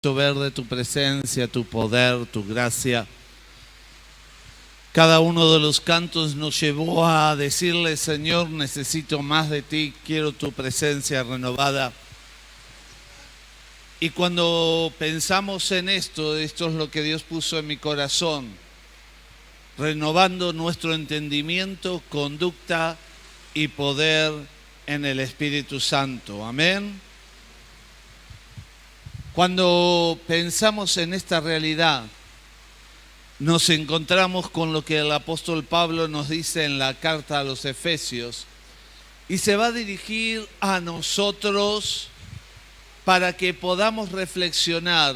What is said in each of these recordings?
Ver de tu presencia, tu poder, tu gracia. Cada uno de los cantos nos llevó a decirle: Señor, necesito más de ti, quiero tu presencia renovada. Y cuando pensamos en esto es lo que Dios puso en mi corazón, renovando nuestro entendimiento, conducta y poder en el Espíritu Santo. Amén. Cuando pensamos en esta realidad, nos encontramos con lo que el apóstol Pablo nos dice en la carta a los Efesios, y se va a dirigir a nosotros para que podamos reflexionar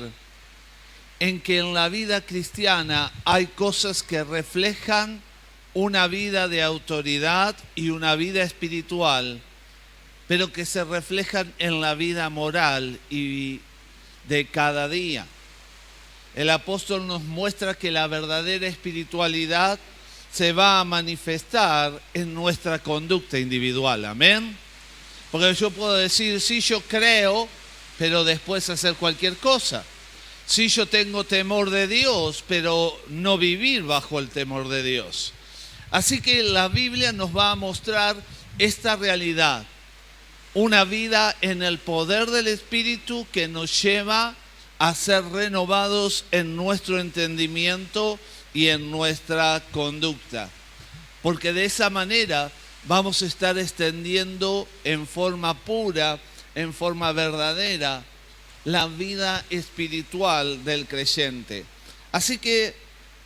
en que en la vida cristiana hay cosas que reflejan una vida de autoridad y una vida espiritual, pero que se reflejan en la vida moral y de cada día. El apóstol nos muestra que la verdadera espiritualidad se va a manifestar en nuestra conducta individual. Amén. Porque yo puedo decir, sí, yo creo, pero después hacer cualquier cosa. Sí, yo tengo temor de Dios, pero no vivir bajo el temor de Dios. Así que la Biblia nos va a mostrar esta realidad. Una vida en el poder del Espíritu que nos lleva a ser renovados en nuestro entendimiento y en nuestra conducta. Porque de esa manera vamos a estar extendiendo en forma pura, en forma verdadera, la vida espiritual del creyente. Así que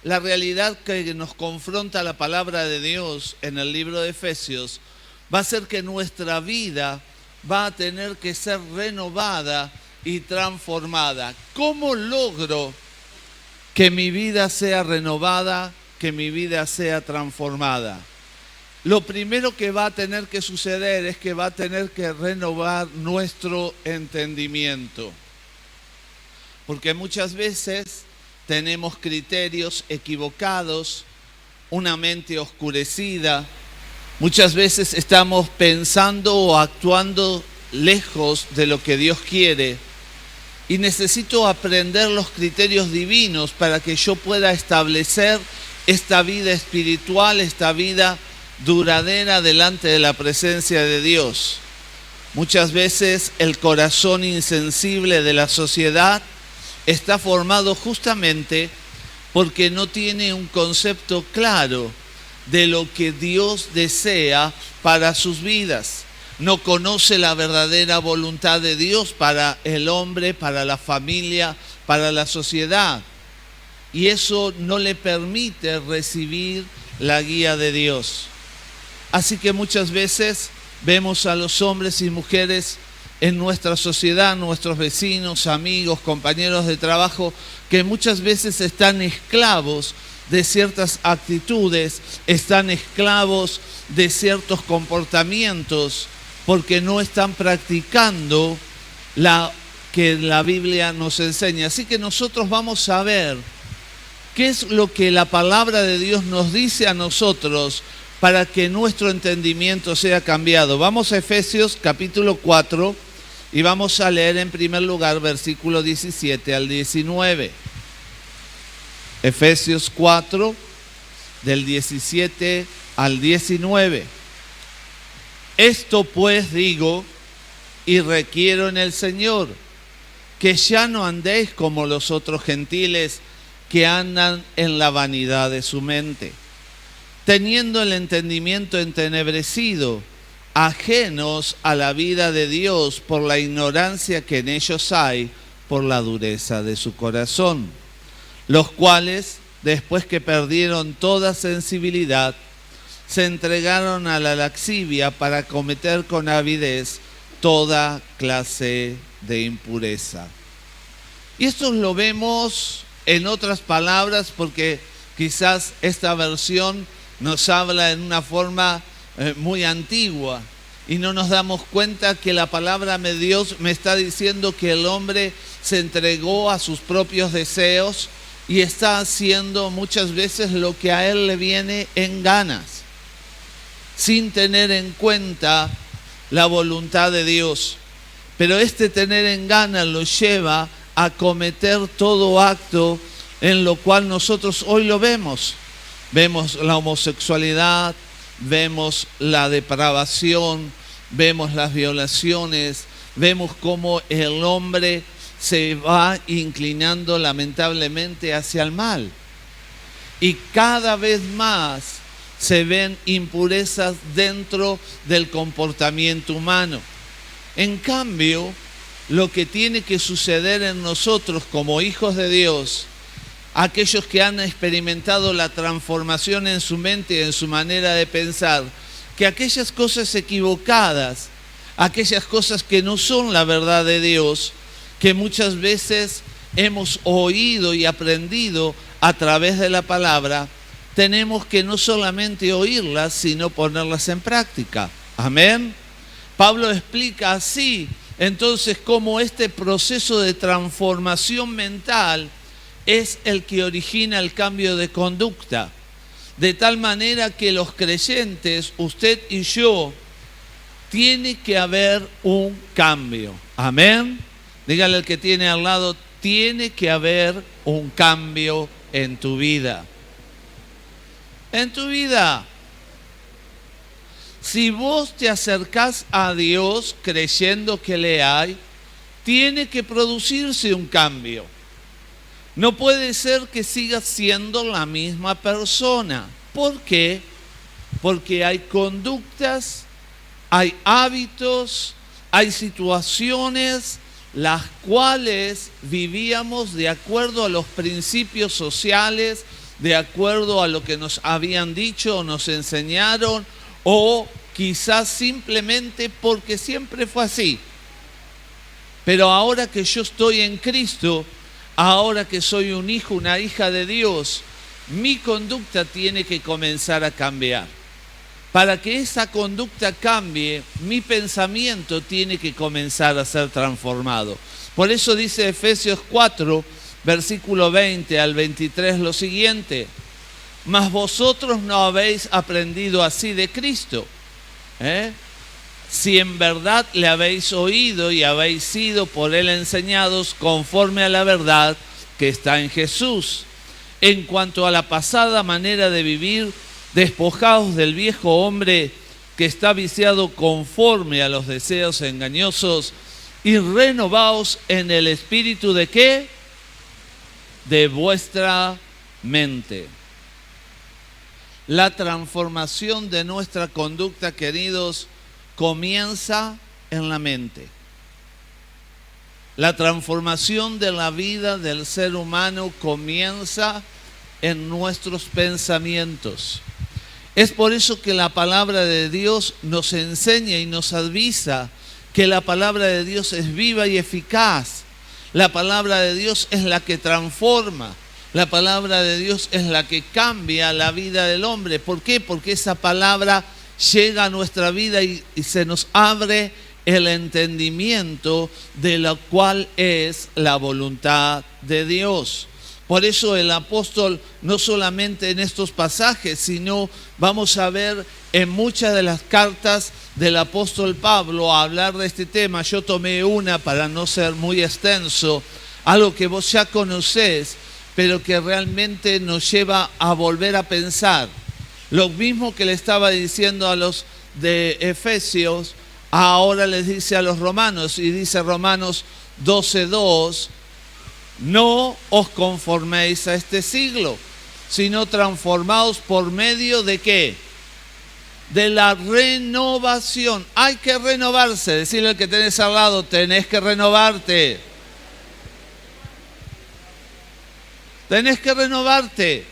la realidad que nos confronta la palabra de Dios en el libro de Efesios va a ser que nuestra vida va a tener que ser renovada y transformada. ¿Cómo logro que mi vida sea renovada, que mi vida sea transformada? Lo primero que va a tener que suceder es que va a tener que renovar nuestro entendimiento. Porque muchas veces tenemos criterios equivocados, una mente oscurecida. Muchas veces estamos pensando o actuando lejos de lo que Dios quiere y necesito aprender los criterios divinos para que yo pueda establecer esta vida espiritual, esta vida duradera delante de la presencia de Dios. Muchas veces el corazón insensible de la sociedad está formado justamente porque no tiene un concepto claro de lo que Dios desea para sus vidas. No conoce la verdadera voluntad de Dios para el hombre, para la familia, para la sociedad. Y eso no le permite recibir la guía de Dios. Así que muchas veces vemos a los hombres y mujeres en nuestra sociedad, nuestros vecinos, amigos, compañeros de trabajo, que muchas veces están esclavos de ciertas actitudes, están esclavos de ciertos comportamientos, porque no están practicando la que la Biblia nos enseña. Así que nosotros vamos a ver qué es lo que la palabra de Dios nos dice a nosotros para que nuestro entendimiento sea cambiado. Vamos a Efesios capítulo 4 y vamos a leer en primer lugar versículo 17 al 19. Efesios 4, del 17 al 19. Esto pues digo y requiero en el Señor, que ya no andéis como los otros gentiles que andan en la vanidad de su mente, teniendo el entendimiento entenebrecido, ajenos a la vida de Dios por la ignorancia que en ellos hay, por la dureza de su corazón, los cuales, después que perdieron toda sensibilidad, se entregaron a la lascivia para cometer con avidez toda clase de impureza. Y esto lo vemos en otras palabras porque quizás esta versión nos habla en una forma muy antigua y no nos damos cuenta que la palabra de Dios me está diciendo que el hombre se entregó a sus propios deseos y está haciendo muchas veces lo que a él le viene en ganas, sin tener en cuenta la voluntad de Dios. Pero este tener en ganas lo lleva a cometer todo acto en lo cual nosotros hoy lo vemos. Vemos la homosexualidad, vemos la depravación, vemos las violaciones, vemos cómo el hombre se va inclinando lamentablemente hacia el mal. Y cada vez más se ven impurezas dentro del comportamiento humano. En cambio, lo que tiene que suceder en nosotros como hijos de Dios, aquellos que han experimentado la transformación en su mente y en su manera de pensar, que aquellas cosas equivocadas, aquellas cosas que no son la verdad de Dios, que muchas veces hemos oído y aprendido a través de la palabra, tenemos que no solamente oírlas, sino ponerlas en práctica. Amén. Pablo explica así, entonces, cómo este proceso de transformación mental es el que origina el cambio de conducta. De tal manera que los creyentes, usted y yo, tiene que haber un cambio. Amén. Dígale al que tiene al lado, tiene que haber un cambio en tu vida. En tu vida. Si vos te acercás a Dios creyendo que le hay, tiene que producirse un cambio. No puede ser que sigas siendo la misma persona. ¿Por qué? Porque hay conductas, hay hábitos, hay situaciones las cuales vivíamos de acuerdo a los principios sociales, de acuerdo a lo que nos habían dicho o nos enseñaron, o quizás simplemente porque siempre fue así. Pero ahora que yo estoy en Cristo, ahora que soy un hijo, una hija de Dios, mi conducta tiene que comenzar a cambiar. Para que esa conducta cambie, mi pensamiento tiene que comenzar a ser transformado. Por eso dice Efesios 4, versículo 20 al 23 lo siguiente: mas vosotros no habéis aprendido así de Cristo, si en verdad le habéis oído y habéis sido por él enseñados conforme a la verdad que está en Jesús. En cuanto a la pasada manera de vivir, despojaos del viejo hombre que está viciado conforme a los deseos engañosos y renovaos en el espíritu de ¿qué? De vuestra mente. La transformación de nuestra conducta, queridos, comienza en la mente. La transformación de la vida del ser humano comienza en nuestros pensamientos. Es por eso que la palabra de Dios nos enseña y nos avisa que la palabra de Dios es viva y eficaz. La palabra de Dios es la que transforma. La palabra de Dios es la que cambia la vida del hombre. ¿Por qué? Porque esa palabra llega a nuestra vida y se nos abre el entendimiento de lo cual es la voluntad de Dios. Por eso el apóstol, no solamente en estos pasajes, sino vamos a ver en muchas de las cartas del apóstol Pablo a hablar de este tema. Yo tomé una para no ser muy extenso, algo que vos ya conocés, pero que realmente nos lleva a volver a pensar. Lo mismo que le estaba diciendo a los de Efesios, ahora les dice a los romanos, y dice Romanos 12:2, no os conforméis a este siglo, sino transformaos por medio de ¿qué? De la renovación. Hay que renovarse. Decirle al que tenés al lado, tenés que renovarte. Tenés que renovarte.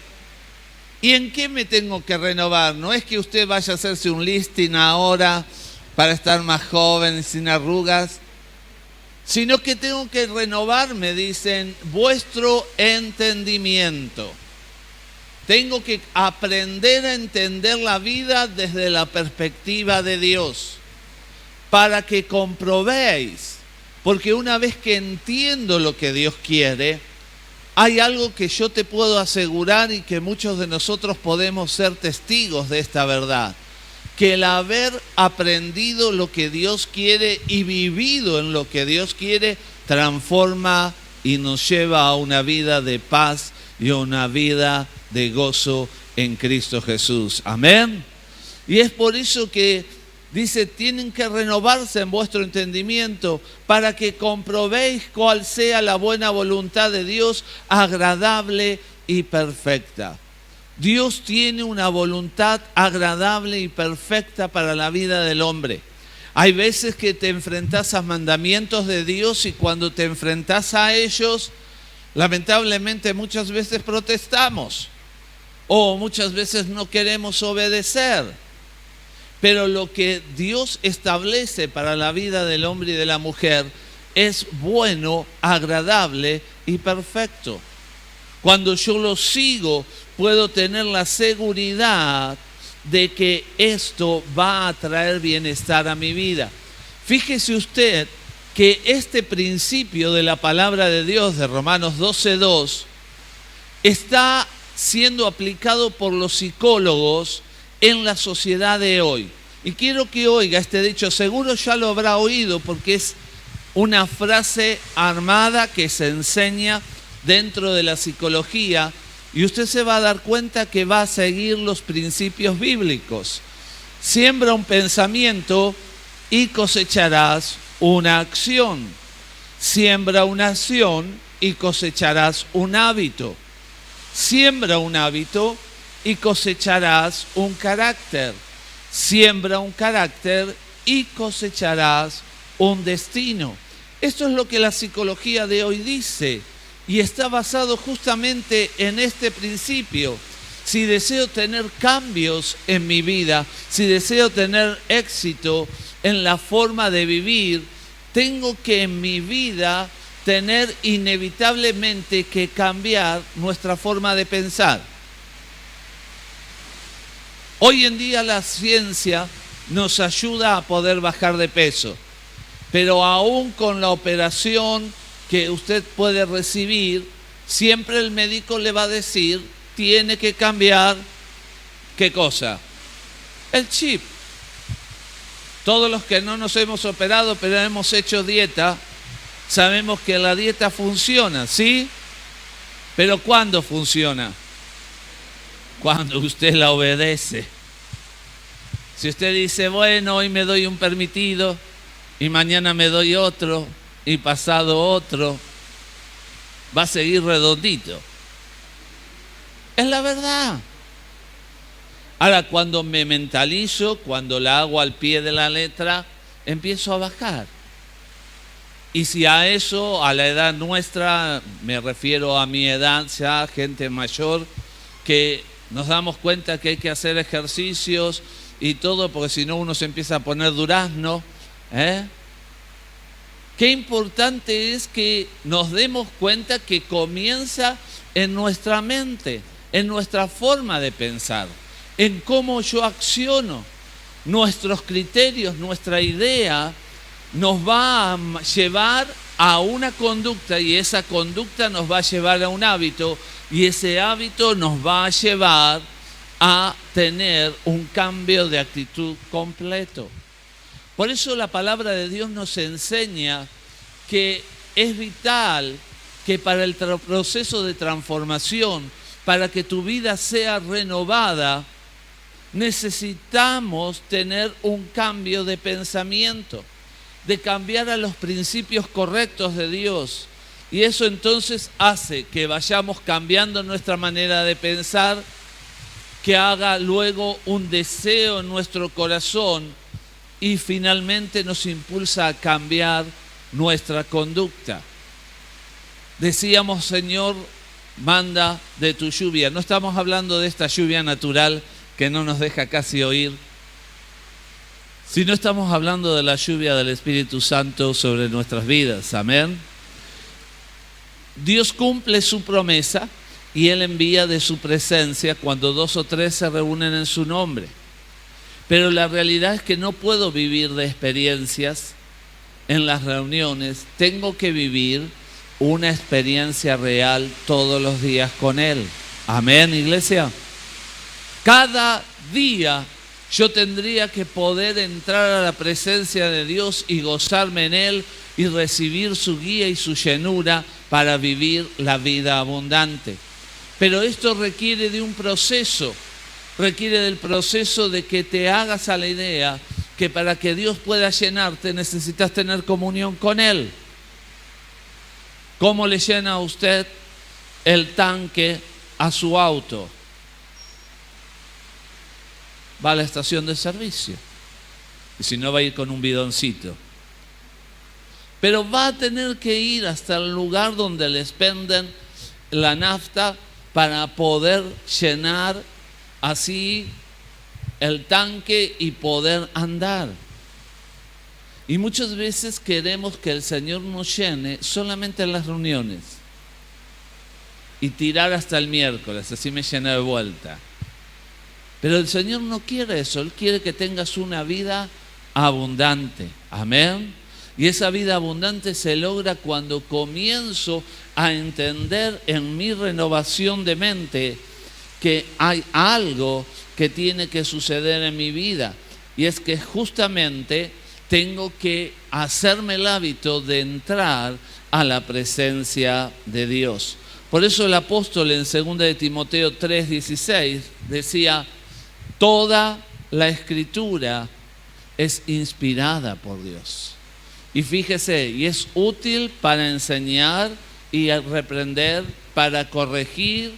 ¿Y en qué me tengo que renovar? No es que usted vaya a hacerse un listing ahora para estar más joven y sin arrugas, sino que tengo que renovarme, dicen, vuestro entendimiento. Tengo que aprender a entender la vida desde la perspectiva de Dios, para que comprobéis, porque una vez que entiendo lo que Dios quiere, hay algo que yo te puedo asegurar y que muchos de nosotros podemos ser testigos de esta verdad, que el haber aprendido lo que Dios quiere y vivido en lo que Dios quiere transforma y nos lleva a una vida de paz y a una vida de gozo en Cristo Jesús. Amén. Y es por eso que dice, tienen que renovarse en vuestro entendimiento para que comprobéis cuál sea la buena voluntad de Dios, agradable y perfecta. Dios tiene una voluntad agradable y perfecta para la vida del hombre. Hay veces que te enfrentás a mandamientos de Dios y cuando te enfrentás a ellos, lamentablemente muchas veces protestamos o muchas veces no queremos obedecer. Pero lo que Dios establece para la vida del hombre y de la mujer es bueno, agradable y perfecto. Cuando yo lo sigo, puedo tener la seguridad de que esto va a traer bienestar a mi vida. Fíjese usted que este principio de la palabra de Dios de Romanos 12:2 está siendo aplicado por los psicólogos en la sociedad de hoy. Y quiero que oiga este dicho, seguro ya lo habrá oído porque es una frase armada que se enseña dentro de la psicología y usted se va a dar cuenta que va a seguir los principios bíblicos. Siembra un pensamiento y cosecharás una acción. Siembra una acción y cosecharás un hábito. Siembra un hábito y cosecharás un carácter. Siembra un carácter y cosecharás un destino. Esto es lo que la psicología de hoy dice y está basado justamente en este principio. Si deseo tener cambios en mi vida, si deseo tener éxito en la forma de vivir, tengo que en mi vida tener inevitablemente que cambiar nuestra forma de pensar. Hoy en día la ciencia nos ayuda a poder bajar de peso, pero aún con la operación que usted puede recibir, siempre el médico le va a decir, tiene que cambiar, ¿qué cosa? El chip. Todos los que no nos hemos operado, pero hemos hecho dieta, sabemos que la dieta funciona, ¿sí? Pero ¿cuándo funciona? Cuando usted la obedece. Si usted dice, bueno, hoy me doy un permitido, y mañana me doy otro, y pasado otro, va a seguir redondito. Es la verdad. Ahora, cuando me mentalizo, cuando la hago al pie de la letra, empiezo a bajar. Y si a eso, a la edad nuestra, me refiero a mi edad, ya gente mayor, que nos damos cuenta que hay que hacer ejercicios y todo, porque si no uno se empieza a poner durazno, Qué importante es que nos demos cuenta que comienza en nuestra mente, en nuestra forma de pensar, en cómo yo acciono. Nuestros criterios, nuestra idea nos va a llevar a una conducta y esa conducta nos va a llevar a un hábito y ese hábito nos va a llevar a tener un cambio de actitud completo. Por eso la palabra de Dios nos enseña que es vital que para el proceso de transformación, para que tu vida sea renovada, necesitamos tener un cambio de pensamiento, de cambiar a los principios correctos de Dios. Y eso entonces hace que vayamos cambiando nuestra manera de pensar, que haga luego un deseo en nuestro corazón y finalmente nos impulsa a cambiar nuestra conducta. Decíamos, Señor, manda de tu lluvia. No estamos hablando de esta lluvia natural que no nos deja casi oír, sino estamos hablando de la lluvia del Espíritu Santo sobre nuestras vidas. Amén. Dios cumple su promesa y Él envía de su presencia cuando 2 o 3 se reúnen en su nombre. Pero la realidad es que no puedo vivir de experiencias en las reuniones. Tengo que vivir una experiencia real todos los días con Él. Amén, iglesia. Cada día yo tendría que poder entrar a la presencia de Dios y gozarme en Él y recibir su guía y su llenura para vivir la vida abundante. Pero esto requiere de un proceso, requiere del proceso de que te hagas a la idea que para que Dios pueda llenarte necesitas tener comunión con Él. ¿Cómo le llena a usted el tanque a su auto? Va a la estación de servicio. Y si no, va a ir con un bidoncito. Pero va a tener que ir hasta el lugar donde les venden la nafta para poder llenar así el tanque y poder andar. Y muchas veces queremos que el Señor nos llene solamente en las reuniones y tirar hasta el miércoles, así me llena de vuelta. Pero el Señor no quiere eso, Él quiere que tengas una vida abundante. Amén. Y esa vida abundante se logra cuando comienzo a entender en mi renovación de mente que hay algo que tiene que suceder en mi vida. Y es que justamente tengo que hacerme el hábito de entrar a la presencia de Dios. Por eso el apóstol en 2 de Timoteo 3:16 decía: toda la escritura es inspirada por Dios. Y fíjese, y es útil para enseñar y reprender, para corregir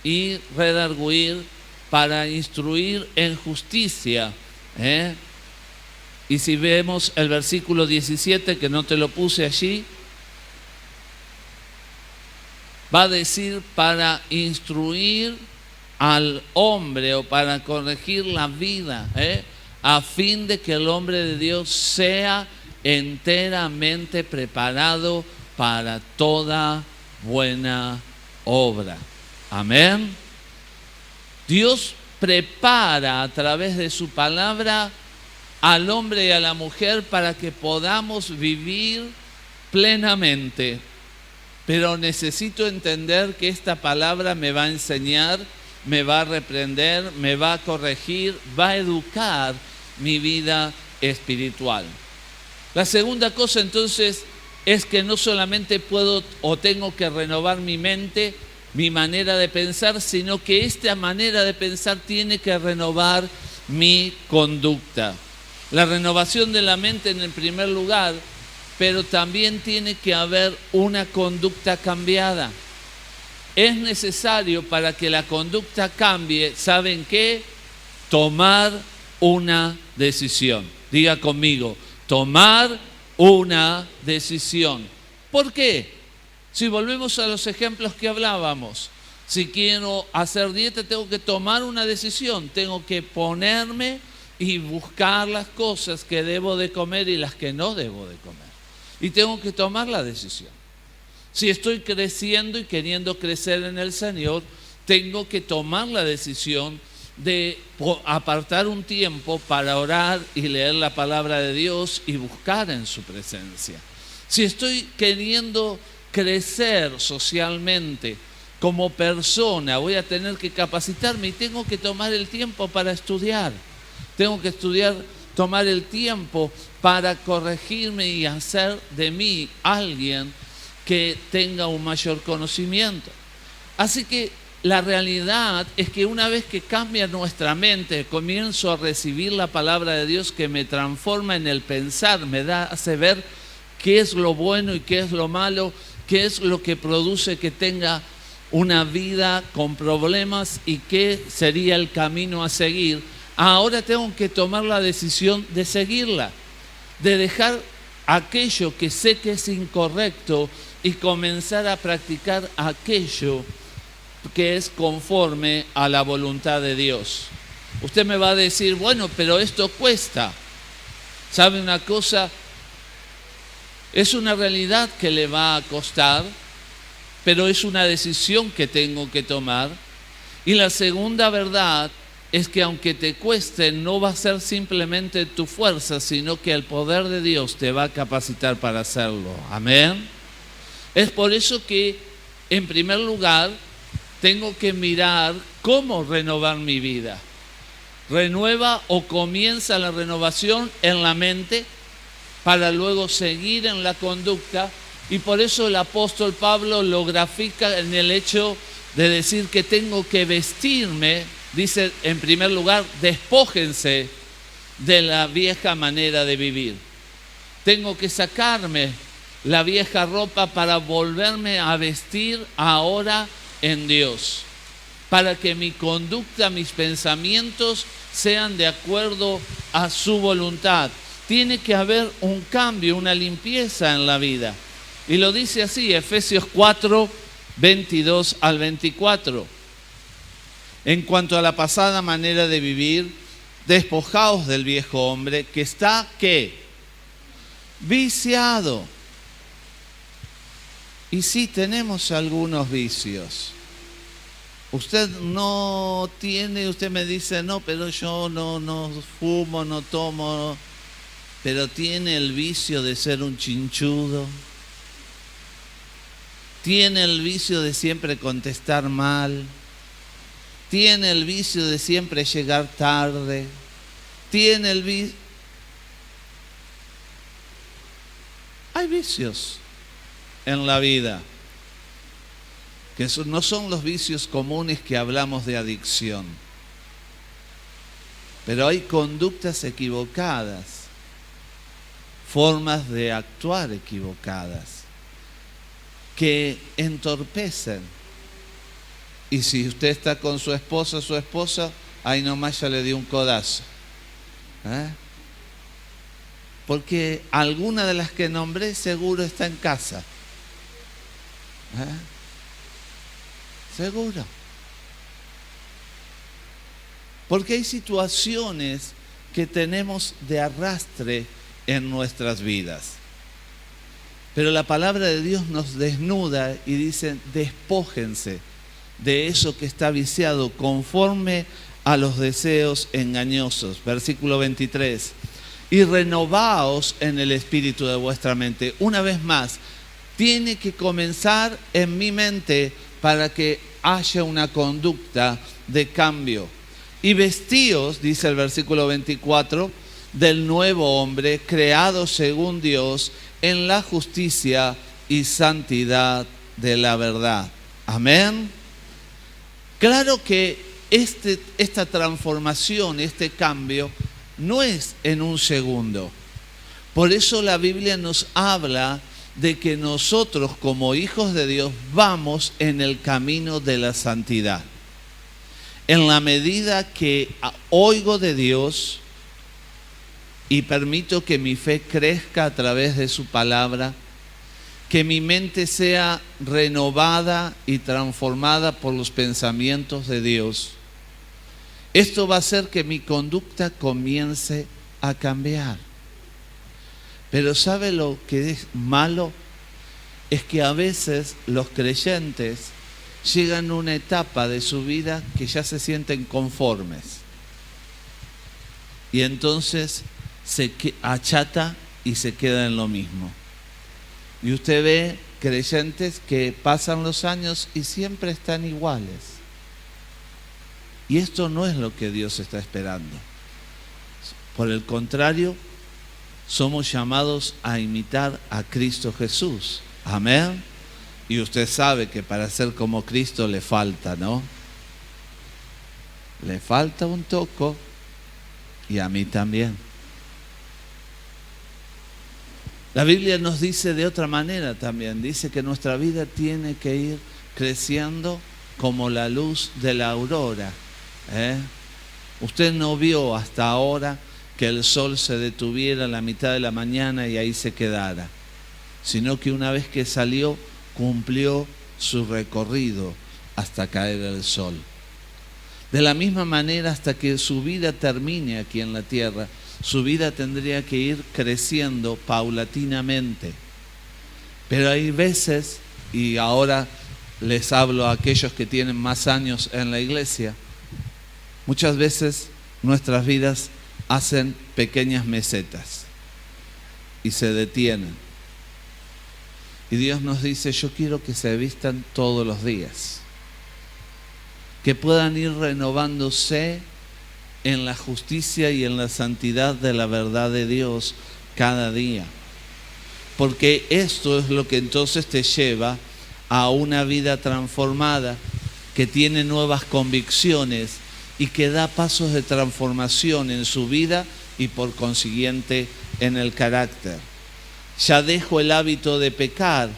y redarguir, para instruir en justicia. Y si vemos el versículo 17, que no te lo puse allí, va a decir para instruir al hombre o para corregir la vida, a fin de que el hombre de Dios sea enteramente preparado para toda buena obra. Amén. Dios prepara a través de su palabra al hombre y a la mujer para que podamos vivir plenamente. Pero necesito entender que esta palabra me va a enseñar, me va a reprender, me va a corregir, va a educar mi vida espiritual. La segunda cosa entonces es que no solamente puedo o tengo que renovar mi mente, mi manera de pensar, sino que esta manera de pensar tiene que renovar mi conducta. La renovación de la mente en el primer lugar, pero también tiene que haber una conducta cambiada. Es necesario para que la conducta cambie, ¿saben qué? Tomar una decisión. Diga conmigo, tomar una decisión. ¿Por qué? Si volvemos a los ejemplos que hablábamos, si quiero hacer dieta tengo que tomar una decisión, tengo que ponerme y buscar las cosas que debo de comer y las que no debo de comer. Y tengo que tomar la decisión. Si estoy creciendo y queriendo crecer en el Señor, tengo que tomar la decisión de apartar un tiempo para orar y leer la palabra de Dios y buscar en su presencia. Si estoy queriendo crecer socialmente como persona, voy a tener que capacitarme y tengo que tomar el tiempo para estudiar. Tengo que estudiar, tomar el tiempo para corregirme y hacer de mí alguien que tenga un mayor conocimiento. Así que la realidad es que una vez que cambia nuestra mente, comienzo a recibir la palabra de Dios que me transforma en el pensar, hace ver qué es lo bueno y qué es lo malo, qué es lo que produce que tenga una vida con problemas y qué sería el camino a seguir. Ahora tengo que tomar la decisión de seguirla, de dejar aquello que sé que es incorrecto y comenzar a practicar aquello que es conforme a la voluntad de Dios. Usted me va a decir, bueno, pero esto cuesta. ¿Sabe una cosa? Es una realidad que le va a costar, pero es una decisión que tengo que tomar. Y la segunda verdad es que aunque te cueste, no va a ser simplemente tu fuerza, sino que el poder de Dios te va a capacitar para hacerlo. Amén. Es por eso que, en primer lugar, tengo que mirar cómo renovar mi vida. Renueva o comienza la renovación en la mente para luego seguir en la conducta Y por eso el apóstol Pablo lo grafica en el hecho de decir que tengo que vestirme. Dice, en primer lugar, despójense de la vieja manera de vivir. Tengo que sacarme la vieja ropa para volverme a vestir ahora en Dios, para que mi conducta, mis pensamientos sean de acuerdo a su voluntad. Tiene que haber un cambio, una limpieza en la vida. Y lo dice así, Efesios 4, 22 al 24. En cuanto a la pasada manera de vivir, despojaos del viejo hombre que está, ¿qué? Viciado. Y sí, tenemos algunos vicios. Usted no tiene, usted me dice, no, pero yo no fumo, no tomo, pero tiene el vicio de ser un chinchudo. Tiene el vicio de siempre contestar mal. Tiene el vicio de siempre llegar tarde. Tiene el vicio. Hay vicios en la vida que no son los vicios comunes que hablamos de adicción, pero hay conductas equivocadas, formas de actuar equivocadas que entorpecen. Y si usted está con su esposa, ahí nomás ya le dio un codazo. Porque alguna de las que nombré seguro está en casa. Seguro. Porque hay situaciones que tenemos de arrastre en nuestras vidas. Pero la palabra de Dios nos desnuda y dice, despójense de eso que está viciado conforme a los deseos engañosos. Versículo 23. Y renovaos en el espíritu de vuestra mente. Una vez más, tiene que comenzar en mi mente para que haya una conducta de cambio. Y vestíos, dice el versículo 24, del nuevo hombre, creado según Dios, en la justicia y santidad de la verdad. Amén. Claro que esta transformación, este cambio, no es en un segundo. Por eso la Biblia nos habla de que nosotros como hijos de Dios vamos en el camino de la santidad. En la medida que oigo de Dios y permito que mi fe crezca a través de su palabra, que mi mente sea renovada y transformada por los pensamientos de Dios, esto va a hacer que mi conducta comience a cambiar. Pero ¿sabe lo que es malo? Es que a veces los creyentes llegan a una etapa de su vida que ya se sienten conformes. Y entonces se achata y se queda en lo mismo. Y usted ve creyentes que pasan los años y siempre están iguales. Y esto no es lo que Dios está esperando. Por el contrario, somos llamados a imitar a Cristo Jesús. Amén. Y usted sabe que para ser como Cristo le falta, ¿no? Le falta un toco y a mí también. La Biblia nos dice de otra manera también. Dice que nuestra vida tiene que ir creciendo como la luz de la aurora. Usted no vio hasta ahora que el sol se detuviera a la mitad de la mañana y ahí se quedara, sino que una vez que salió, cumplió su recorrido hasta caer el sol. De la misma manera, hasta que su vida termine aquí en la tierra, su vida tendría que ir creciendo paulatinamente. Pero hay veces, y ahora les hablo a aquellos que tienen más años en la iglesia, muchas veces nuestras vidas hacen pequeñas mesetas y se detienen. Y Dios nos dice, yo quiero que se vistan todos los días, que puedan ir renovándose en la justicia y en la santidad de la verdad de Dios cada día. porque esto es lo que entonces te lleva a una vida transformada, que tiene nuevas convicciones y que da pasos de transformación en su vida y por consiguiente en el carácter. Ya dejo el hábito de pecar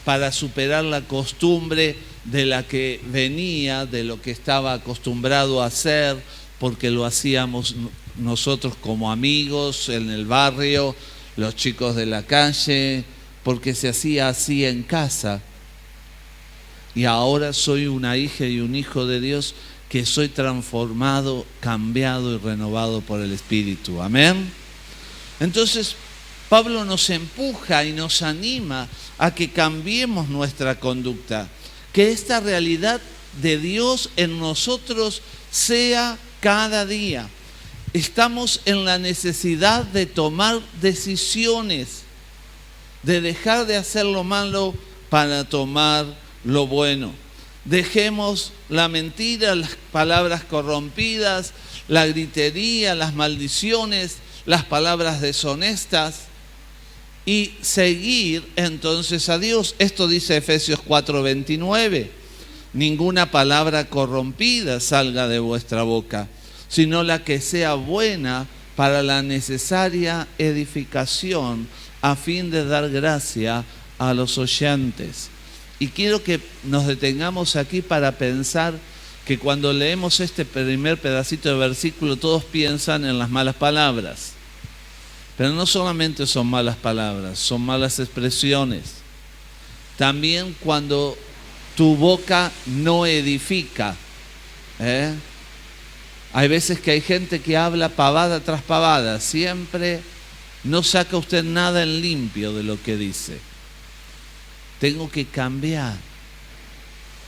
para superar la costumbre de la que venía, de lo que estaba acostumbrado a hacer, porque lo hacíamos nosotros como amigos en el barrio, los chicos de la calle, porque se hacía así en casa. Y ahora soy una hija y un hijo de Dios, que soy transformado, cambiado y renovado por el Espíritu. Amén. Entonces, Pablo nos empuja y nos anima a que cambiemos nuestra conducta, que esta realidad de Dios en nosotros sea cada día. Estamos en la necesidad de tomar decisiones, de dejar de hacer lo malo para tomar lo bueno. Dejemos la mentira, las palabras corrompidas, la gritería, las maldiciones, las palabras deshonestas y seguir entonces a Dios. Esto dice Efesios 4:29. Ninguna palabra corrompida salga de vuestra boca, sino la que sea buena para la necesaria edificación, a fin de dar gracia a los oyentes. Y quiero que nos detengamos aquí para pensar que cuando leemos este primer pedacito de versículo, todos piensan en las malas palabras. Pero no solamente son malas palabras, son malas expresiones. También cuando tu boca no edifica. Hay veces que hay gente que habla pavada tras pavada, siempre no saca usted nada en limpio de lo que dice. Tengo que cambiar.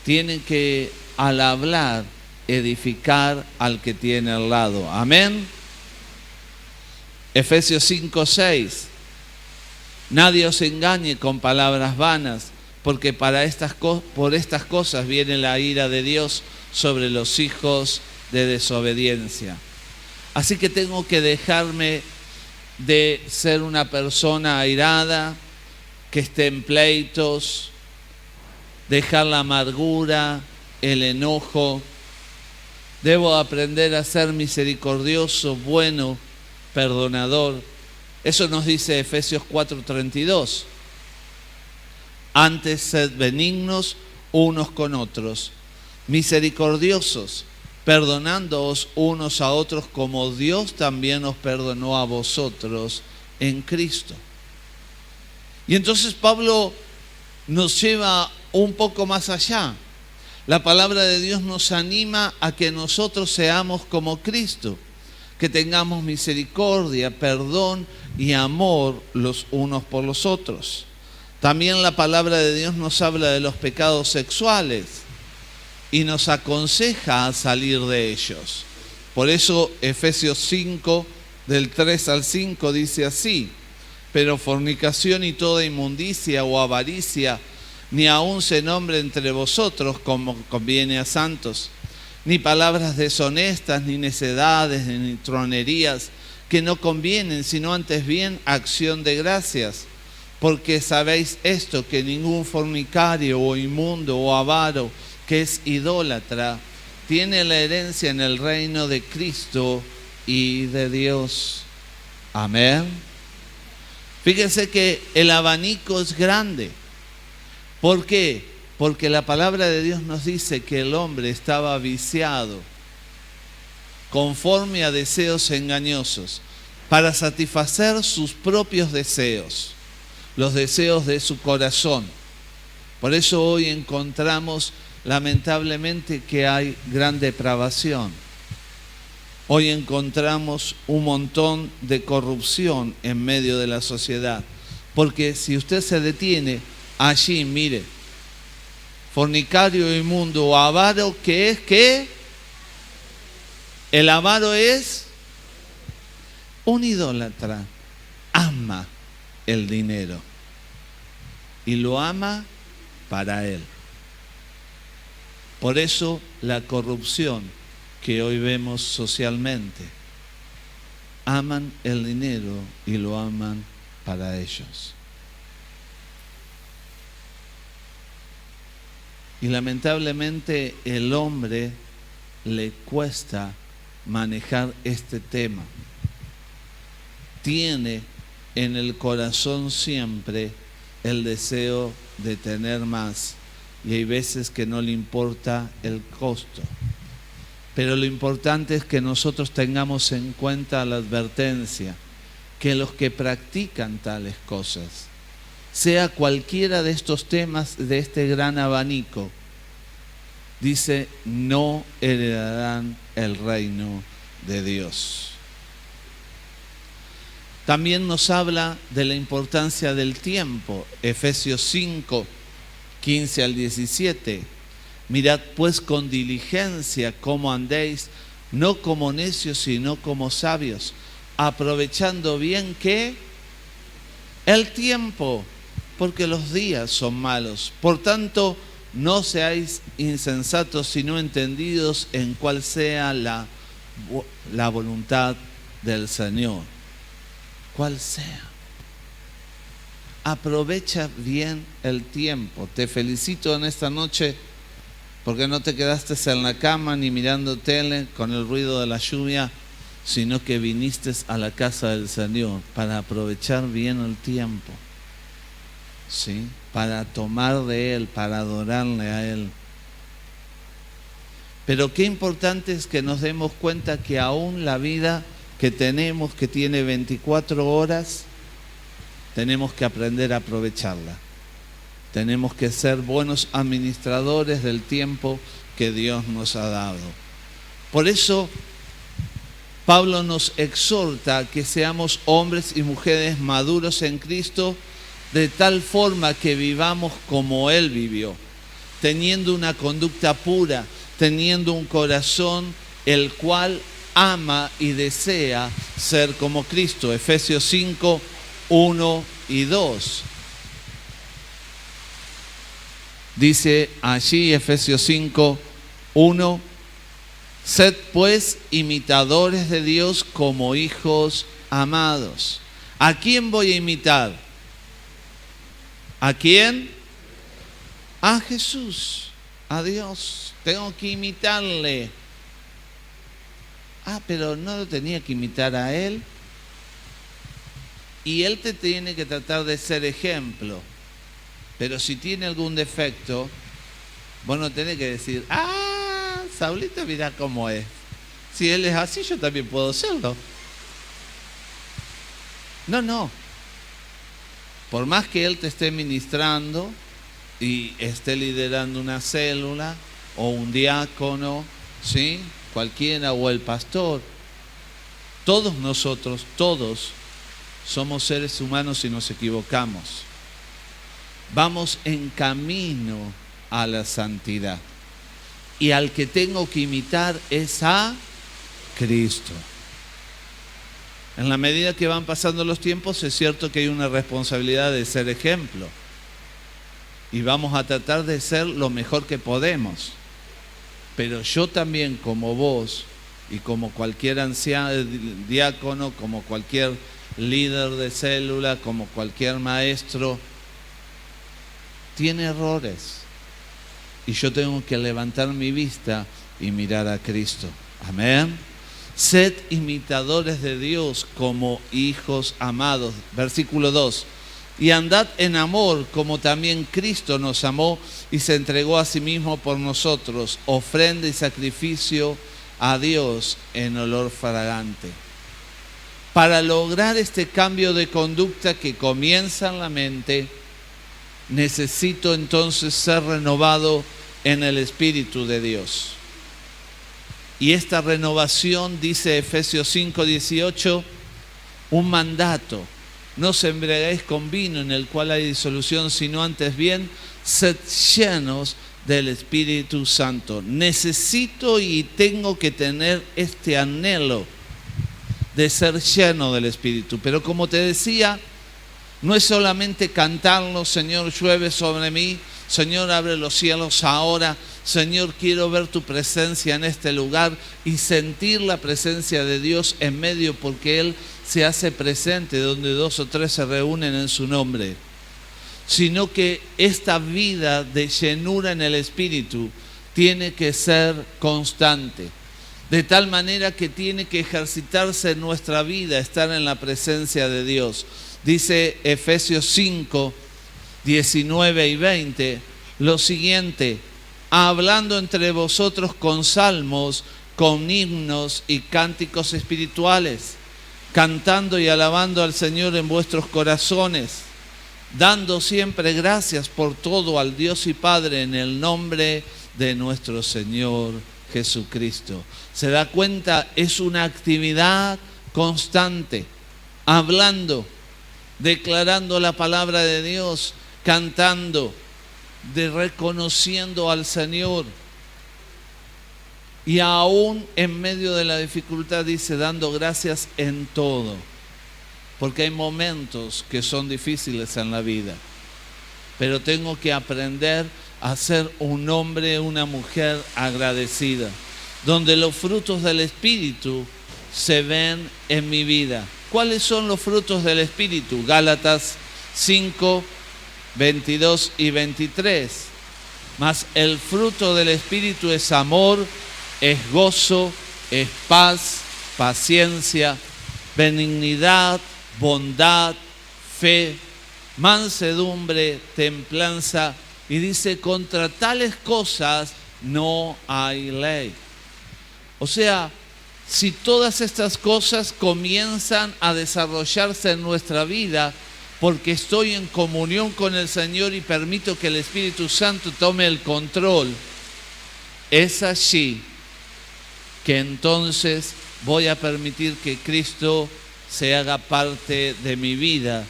Tienen que, al hablar, edificar al que tiene al lado. Amén. Efesios 5:6. Nadie os engañe con palabras vanas, porque por estas cosas viene la ira de Dios sobre los hijos de desobediencia. Así que tengo que dejarme de ser una persona airada, que esté en pleitos, dejar la amargura, el enojo. Debo aprender a ser misericordioso, bueno, perdonador. Eso nos dice Efesios 4:32. Antes sed benignos unos con otros, misericordiosos, perdonándoos unos a otros como Dios también os perdonó a vosotros en Cristo. Y entonces Pablo nos lleva un poco más allá. La palabra de Dios nos anima a que nosotros seamos como Cristo, que tengamos misericordia, perdón y amor los unos por los otros. También la palabra de Dios nos habla de los pecados sexuales y nos aconseja a salir de ellos. Por eso Efesios 5, del 3 al 5 dice así: pero fornicación y toda inmundicia o avaricia, ni aun se nombre entre vosotros como conviene a santos, ni palabras deshonestas, ni necedades, ni tronerías, que no convienen, sino antes bien acción de gracias. Porque sabéis esto, que ningún fornicario o inmundo o avaro, que es idólatra, tiene la herencia en el reino de Cristo y de Dios. Amén. Fíjense que el abanico es grande. ¿Por qué? Porque la palabra de Dios nos dice que el hombre estaba viciado conforme a deseos engañosos para satisfacer sus propios deseos, los deseos de su corazón. Por eso hoy encontramos lamentablemente que hay gran depravación. Hoy encontramos un montón de corrupción en medio de la sociedad. Porque si usted se detiene allí, mire, fornicario, inmundo, avaro, ¿qué es? ¿Qué? El avaro es un idólatra. Ama el dinero y lo ama para él. Por eso la corrupción que hoy vemos socialmente, aman el dinero y lo aman para ellos. Y lamentablemente el hombre le cuesta manejar este tema. Tiene en el corazón siempre el deseo de tener más y hay veces que no le importa el costo. Pero lo importante es que nosotros tengamos en cuenta la advertencia que los que practican tales cosas, sea cualquiera de estos temas de este gran abanico, dice, no heredarán el reino de Dios. También nos habla de la importancia del tiempo. Efesios 5, 15 al 17. Mirad pues con diligencia cómo andéis, no como necios, sino como sabios, aprovechando bien ¿qué? El tiempo, porque los días son malos. Por tanto, no seáis insensatos, sino entendidos en cuál sea la voluntad del Señor. Cuál sea. Aprovecha bien el tiempo. Te felicito en esta noche porque no te quedaste en la cama ni mirando tele con el ruido de la lluvia, sino que viniste a la casa del Señor para aprovechar bien el tiempo, ¿sí? Para tomar de Él, para adorarle a Él. Pero qué importante es que nos demos cuenta que aún la vida que tenemos, que tiene 24 horas, tenemos que aprender a aprovecharla. Tenemos que ser buenos administradores del tiempo que Dios nos ha dado. Por eso, Pablo nos exhorta a que seamos hombres y mujeres maduros en Cristo, de tal forma que vivamos como Él vivió, teniendo una conducta pura, teniendo un corazón el cual ama y desea ser como Cristo. Efesios 5, 1 y 2. Dice allí Efesios 5, 1, sed pues imitadores de Dios como hijos amados. ¿A quién voy a imitar? ¿A quién? A Jesús, a Dios. Tengo que imitarle. Pero no lo tenía que imitar a Él. Y Él te tiene que tratar de ser ejemplo. Pero si tiene algún defecto, vos no tenés que decir, Saulito mirá cómo es. Si él es así, yo también puedo serlo. No. Por más que Él te esté ministrando y esté liderando una célula o un diácono, ¿sí? Cualquiera, o el pastor, todos nosotros, todos somos seres humanos y nos equivocamos. Vamos en camino a la santidad. Y al que tengo que imitar es a Cristo. En la medida que van pasando los tiempos, es cierto que hay una responsabilidad de ser ejemplo. Y vamos a tratar de ser lo mejor que podemos. Pero yo también, como vos, y como cualquier anciano, diácono, como cualquier líder de célula, como cualquier maestro, tiene errores. Y yo tengo que levantar mi vista y mirar a Cristo. Amén. Sed imitadores de Dios como hijos amados. Versículo 2. Y andad en amor como también Cristo nos amó y se entregó a sí mismo por nosotros, ofrenda y sacrificio a Dios en olor fragante. Para lograr este cambio de conducta que comienza en la mente, necesito entonces ser renovado en el Espíritu de Dios. Y esta renovación, dice Efesios 5, 18, un mandato. No os embriaguéis con vino en el cual hay disolución, sino antes bien, sed llenos del Espíritu Santo. Necesito y tengo que tener este anhelo de ser lleno del Espíritu. Pero como te decía, no es solamente cantarlo, Señor, llueve sobre mí, Señor, abre los cielos ahora, Señor, quiero ver tu presencia en este lugar y sentir la presencia de Dios en medio, porque Él se hace presente donde 2 o 3 se reúnen en su nombre. sino que esta vida de llenura en el Espíritu tiene que ser constante, de tal manera que tiene que ejercitarse en nuestra vida, estar en la presencia de Dios. Dice Efesios 5, 19 y 20, lo siguiente: hablando entre vosotros con salmos, con himnos y cánticos espirituales, cantando y alabando al Señor en vuestros corazones, dando siempre gracias por todo al Dios y Padre en el nombre de nuestro Señor Jesucristo. ¿Se da cuenta? Es una actividad constante, hablando, declarando la palabra de Dios, cantando, reconociendo al Señor. Y aún en medio de la dificultad dice, dando gracias en todo. Porque hay momentos que son difíciles en la vida. Pero tengo que aprender a ser un hombre, una mujer agradecida, donde los frutos del Espíritu se ven en mi vida. ¿Cuáles son los frutos del Espíritu? Gálatas 5, 22 y 23. Mas el fruto del Espíritu es amor, es gozo, es paz, paciencia, benignidad, bondad, fe, mansedumbre, templanza. Y dice, contra tales cosas no hay ley. O sea, si todas estas cosas comienzan a desarrollarse en nuestra vida, porque estoy en comunión con el Señor y permito que el Espíritu Santo tome el control, es allí que entonces voy a permitir que Cristo se haga parte de mi vida,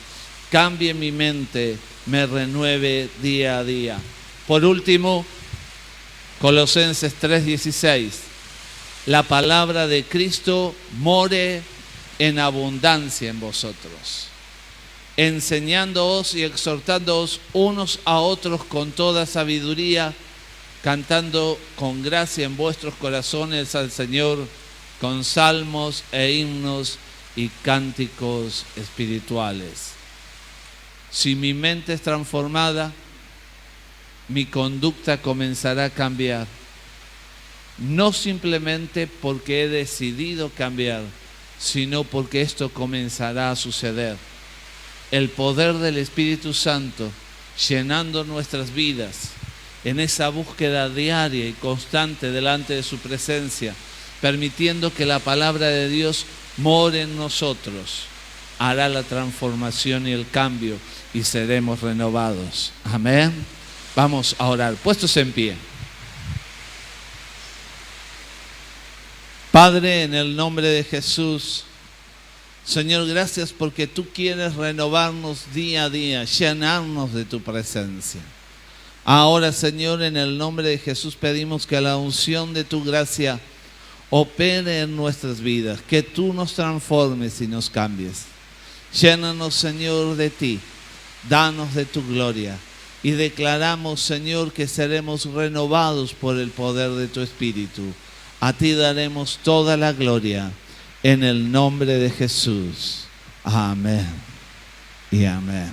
cambie mi mente, me renueve día a día. Por último, Colosenses 3:16, la palabra de Cristo more en abundancia en vosotros, enseñándoos y exhortándoos unos a otros con toda sabiduría, cantando con gracia en vuestros corazones al Señor, con salmos e himnos y cánticos espirituales. Si mi mente es transformada, mi conducta comenzará a cambiar. No simplemente porque he decidido cambiar, sino porque esto comenzará a suceder. El poder del Espíritu Santo llenando nuestras vidas en esa búsqueda diaria y constante delante de su presencia, permitiendo que la palabra de Dios more en nosotros, hará la transformación y el cambio y seremos renovados. Amén. Vamos a orar, puestos en pie. Padre, en el nombre de Jesús, Señor, gracias porque tú quieres renovarnos día a día, llenarnos de tu presencia. Ahora, Señor, en el nombre de Jesús pedimos que la unción de tu gracia opere en nuestras vidas, que tú nos transformes y nos cambies. Llénanos, Señor, de ti, danos de tu gloria y declaramos, Señor, que seremos renovados por el poder de tu Espíritu. A ti daremos toda la gloria en el nombre de Jesús. Amén y amén.